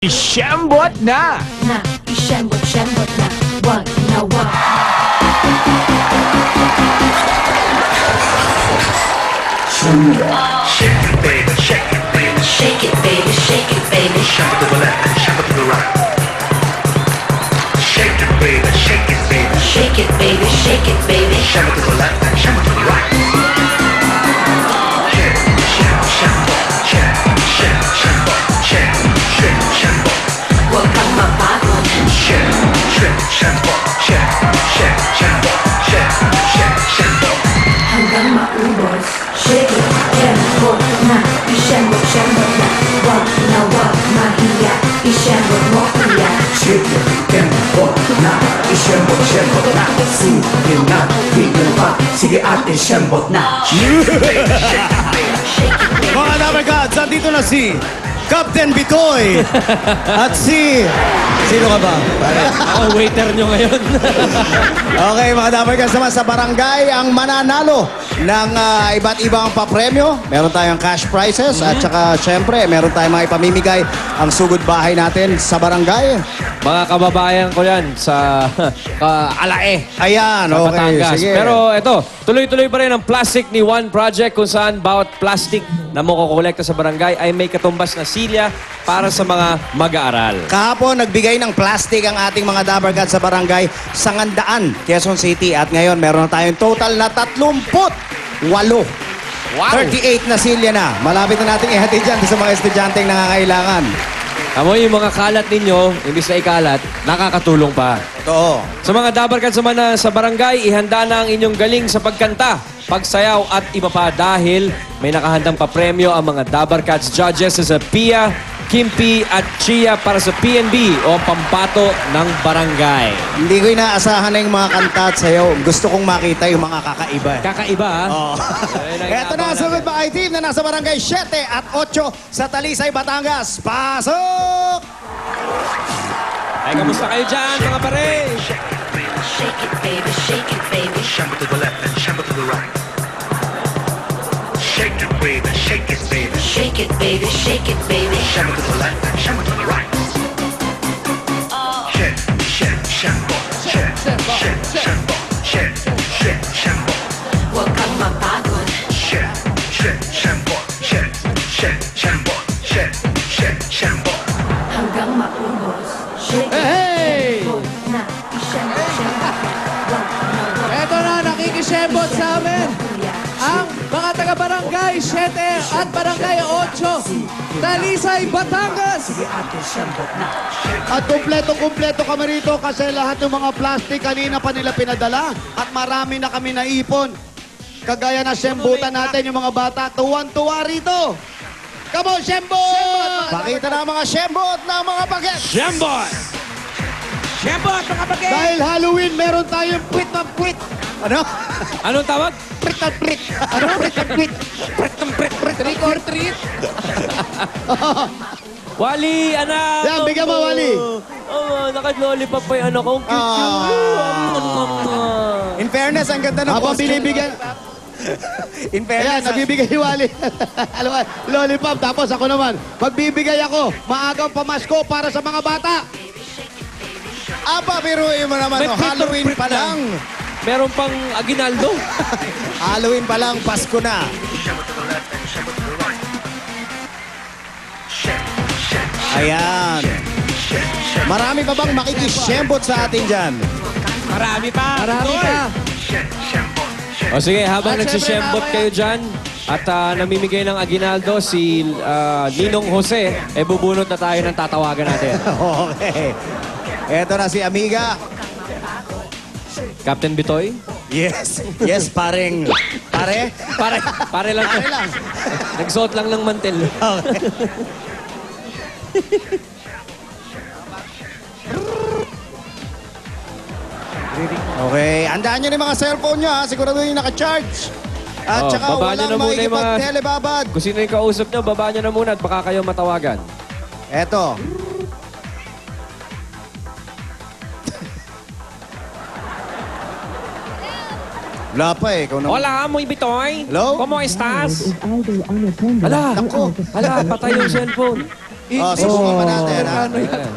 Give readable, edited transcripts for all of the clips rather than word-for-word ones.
Isembot na! Isembot na, wag na wag. Shake it, baby, shake it, baby. Shake it, baby, shake it, baby. Shake it to the left and shake it to the right. Shake it, baby, shake it, baby. Shake it, baby, shake it, baby. Shake it to the left and shake it to the right. Shake, shake, shake, shake, shake, shake, shake, shake. Huwag kang mapagod. Shake, shake, shake, shake, shake, shake, shake, shake, shake. Hanggang maubos. Shake it, isembot na. Isembot na, wag na wag mahiya. Isembot mo kuya. Shake it, tempo na, isembot na. Sige na, bigyan pa, sige ate, isembot na. Mga Dabarkads, andito na si Captain Bitoy at si... Sino ka ba? Ako, waiter nyo ngayon. Okay, mga Dabarkads naman sa barangay ang mananalo ng iba't ibang papremyo. Meron tayong cash prizes at saka syempre meron tayong mga ipamimigay ang sugod bahay natin sa barangay. Mga kababayan ko yan sa Alae. Ayan, Sa okay, Batangas. sige. Pero ito, tuloy-tuloy pa rin ang Plastic ni One Project kung saan bawat plastic na makukolekta sa barangay ay may katumbas na silya para sa mga mag-aaral. Kahapon, nagbigay ng plastic ang ating mga Dabarkads sa barangay Sangandaan, Quezon City. At ngayon, meron na tayong total na 38. Wow! 38 na silya na. Malapit na natin ihatid dyan sa mga estudyanteng nangangailangan. Tamo yung mga kalat ninyo, imbis na ikalat, nakakatulong pa. Totoo. Sa mga Dabarkads naman na sa barangay, ihanda na ang inyong galing sa pagkanta, pagsayaw at iba pa dahil may nakahandang papremyo ang mga Dabarkads judges sa Pia, Kimpi at Chia para sa PNB o Pambato ng Barangay. Hindi ko inaasahan na yung mga kanta at sayaw. Gusto kong makita yung mga kakaiba. Kakaiba, ha? Oh. Ayun ang Ito na ang inaabangan sugod ba ay team na nasa barangay 7 at 8 sa Talisay, Batangas. Pasok! Ay, kamusta kayo dyan, mga pare? Shake it, baby, shake it, baby. Shake it to the left and shake it to the right. Shake it, baby, shake it, baby. Shake it, baby, shake it, baby. Shake it to the left and shake it to the right. Shake, shake, shake, shake, shake, shake, shake, shake, shake. Huwag kang mapagod. Shake, shake, shake, shake, shake, shake, shake, shake, shake. Hanggang maubos. Shake it, Hey! isembot na. Isembot na, wag na wag. Eto na, nakikisembot sa amin Kuya. ang mga taga-barangay 7 at barangay 8, Talisay, Batangas. At kumpleto kami rito kasi lahat ng mga plastic kanina pa nila pinadala at marami na kami naipon. Kagaya na sembutan natin yung mga bata, tuwan-tuwa rito. Come on, Shembot! Pakita na ang mga syembot na mga bagets. Jambot! Sembot, mga bagay. Dahil Halloween, meron tayong prit na prit. Ano? Anong tawag? Prit na prit. Ano prit na prit? Trick or treat. Wali, anak! Yan, bigyan mo, Wali. Naka-lollipop pa yung anak ko. In fairness, ang ganda ng Habang costume. binibigyan. In Ayan, fairness, nagbibigay si Wally. Alam mo, lollipop. Tapos ako naman, magbibigay ako. Maagang pamasko para sa mga bata. Aba, biruin mo naman. May No? Halloween Peter pa Pan lang. Meron pang aginaldo. Halloween pa lang, Pasko na. Ayan. Marami pa bang makikisyembot sa atin dyan? Marami pa. O sige, habang nagsishembot kayo dyan at namimigay ng aginaldo si Ninong Jose, bubunot na tayo ng tatawagan natin. Okay. Eto na si Amiga. Captain Bitoy? Yes. Yes, pareng. Pare? Pare lang. Pare lang. Nagsuot lang ng mantel. Okay. Okay, andaan nyo na yung mga cellphone nyo ha. Sigurado yung naka-charge. At Oh, saka baba nyo walang na muna yung mga- makikipag-telebabad. Kung sino yung kausap nyo, baba nyo na muna at baka kayo matawagan. Eto. Wala pa eh. Ikaw naman. Hola, muy Bitoy. Hello? ¿Cómo estás? Ala, Nako. ala, patay yung cellphone. subukan pa natin. ha? Ano yan?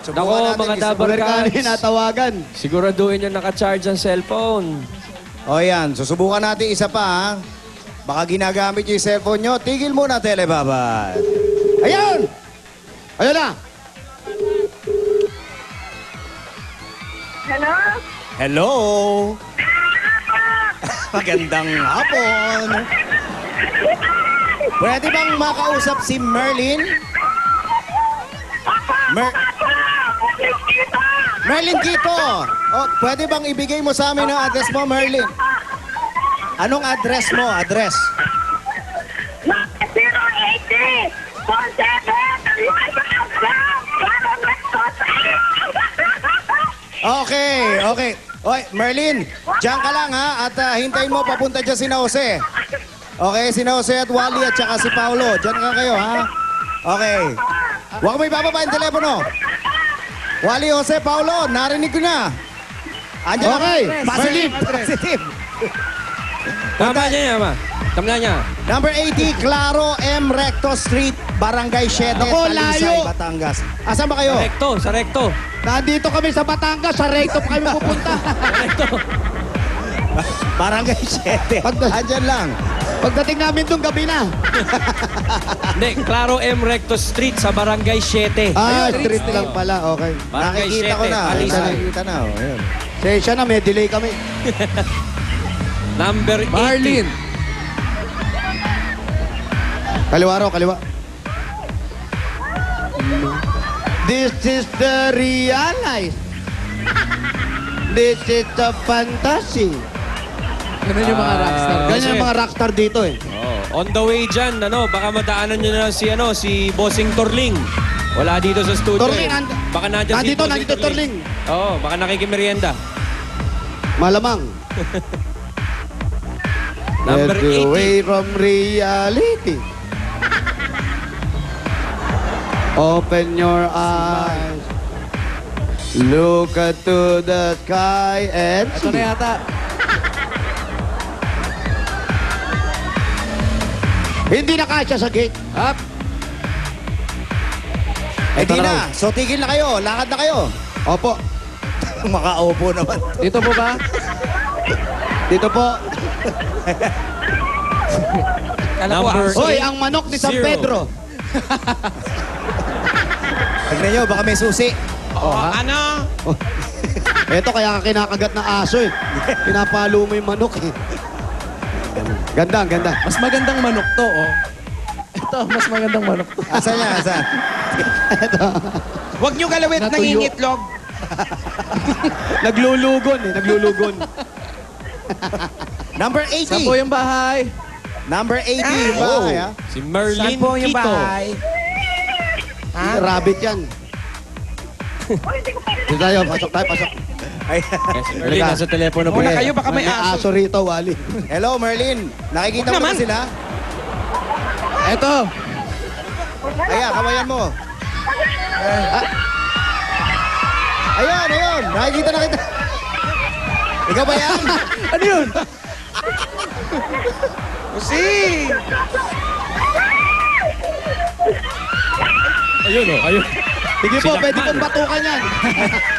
Subukan Nako, natin, mga isa- Dabar Amerikano Cats. yung natawagan. Siguraduhin nyo naka-charge ang cellphone. O yan, susubukan natin isa pa ha. Baka ginagamit yung cellphone nyo. Tigil muna, Telebabad. Ayan! Ayun na. Hello? Hello! Magandang hapon. Pwede bang makausap si Merlin? Merlin Quito! Oh, pwede bang ibigay mo sa amin ang address mo, Merlin? Anong address mo? Address? 080 Okay, okay. Oy, Merlin, diyan ka lang ha at hintayin mo papunta dyan si Jose. Okay, si Jose at Wally at saka si Paulo. Diyan ka kayo ha. Okay. Huwag mo ibababa yung telepono. Wally, Jose, Paulo, narinig ko na. Andiyan Okay, Positive, Merlin. positive. Tama niya yan, ma. Tama niya. Number 80, Claro M. Recto Street, Barangay 7, Ako, Talisay, layo. Batangas. Asan ba kayo? Recto, sa recto. Nandito kami sa Batangas, sa Recto pa kami pupunta. Recto. Barangay 7. Andyan lang. Pagdating namin doon, gabi na. Hindi, Claro M. Recto Street sa Barangay 7. Ah, street lang pala, okay. Barangay Nakikita ko 7, na. Talisay. Nakikita na. Oh, ayun. Sensya na, may delay kami. Number 80. Marlin. Kaliwa raw, kaliwa. This is the real life. This is the fantasy. Ganun yung mga rockstar. Ganyan yung mga rockstar dito eh. Oh, on the way dyan, baka madaanan nyo na si Bossing Torling. Wala dito sa studio. Torling, eh. Baka nandyan si Bossing nandito Torling. Oo, baka nakikimerienda. Malamang. Number Get 80. away from reality. Open your eyes. Look to the sky and Ito na yata. hindi na kasya sa gate. Up. Eh di na. So tigil na kayo. Lakad na kayo. Opo. Makaupo naman. Dito po ba? Dito po. Number Hoy, ang manok ni San 0. Pedro. Tignan nyo, baka may susi. Ano? Ito kaya ka kinakagat na aso eh. Pinapalo mo yung manok eh. Ganda, ang ganda. Mas magandang manok to, oh. Ito, mas magandang manok to. Asan niya? Asan? Huwag nyo galawit Natuyo. nangingitlog. Naglulugon eh, naglulugon. Number Saan po 80. yung bahay? Number 80 yung bahay, ha? Si Merlin Saan po yung Quito. bahay? Rabbit yan. Dito tayo, pasok tayo, pasok. Ay, Yes, si Merlin, nasa telepono po Muna yan. kayo, baka may aso. aso rito, Wally. hello, Merlin. Nakikita mo Huwag na naman. sila? Ito. Ayan, kawayan mo. Ayan, ayun. Nakikita na kita. Ikaw ba yan? Ano yun? Usi! Ayun, oh, ayun. Sige po, pwede kong batukan yan.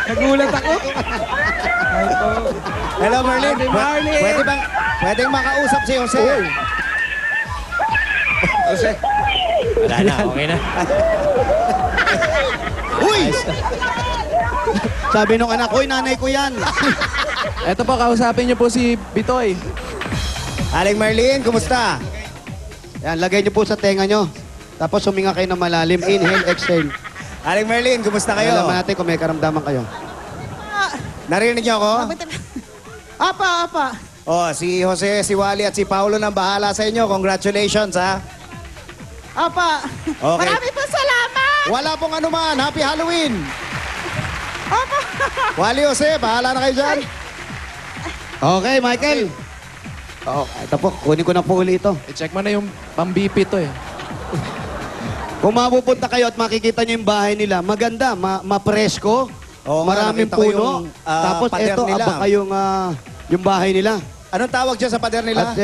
Nagulat ako. Hello, Merlin. Merlin. Pwedeng makausap si Jose. Jose. Wala na, okay na. Uy! Sabi nung anak, uy, nanay ko yan. Ito po, kausapin niyo po si Bitoy. Aling Merlin, kumusta? Yan, lagay niyo po sa tenga niyo. Tapos huminga kayo ng malalim. Inhale, exhale. Aling Merlin, kumusta Kaya kayo? naman natin kung may karamdaman kayo. Narinig niyo ako? Apa. Oh, si Jose, si Wally at si Paulo nang bahala sa inyo. Congratulations, ha? Apa. Okay. Marami po salamat. Wala pong anuman. Happy Halloween! Wally, Jose, bahala na kayo dyan. Okay, Michael. Oh, ito po, kunin ko na po ulit ito. I-check mo na yung pang-BP to eh. Kung mapupunta kayo at makikita niyo yung bahay nila, maganda, mapresko, Oo nga, maraming nakita ko puno. yung, Tapos pader ito, nila. abang kayong yung bahay nila. Anong tawag dyan sa pader nila? At,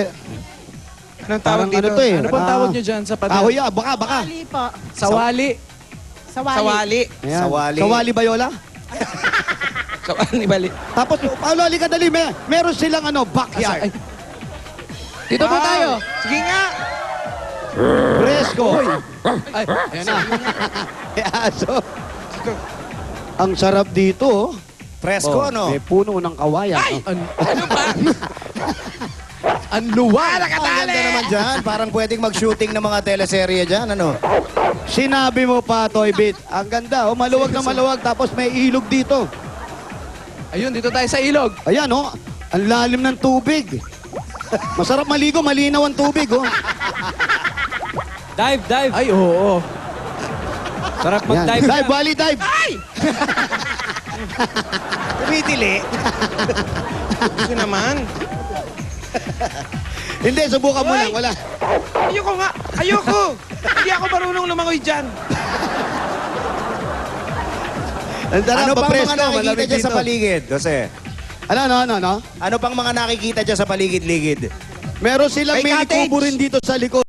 Anong tawag parang dito? ano to eh. Ano pong tawag niyo dyan sa pader? Kahoy, baka. Ali po. Sa wali. Sawali. Ayan. Sawali. Sawali Bayola? Sawali bali. Tapos, Paolo, halika dali. Meron silang backyard. Dito po tayo. Sige nga. Fresco. Ay, ayan na. Aso. Ang sarap dito, oh. Presko, ano? May puno ng kawayan. Ano ba? Ang luwag. Ang ganda naman dyan. Parang pwedeng mag-shooting ng mga teleserye dyan, ano? Sinabi mo pa, Toy Bit. Ang ganda, oh. Maluwag na maluwag. Tapos may ilog dito. Ayun, dito tayo sa ilog. Ayan, oh. Ang lalim ng tubig. Masarap maligo, malinaw ang tubig, oh. Dive, dive. Ay, oo. Sarap Ayan. mag-dive. Dive, bali, dive. Tumitili. Gusto naman. Hindi, subukan mo lang. Wala. Ayoko nga. Ayoko. Hindi ako marunong lumangoy dyan. Ang sarap, Ano pang mga papresko, nakikita malamig dyan sa dito. paligid? Jose, Ano? ano pang mga nakikita dyan sa paligid-ligid? Meron silang May mini cottage. kubo rin dito sa likod.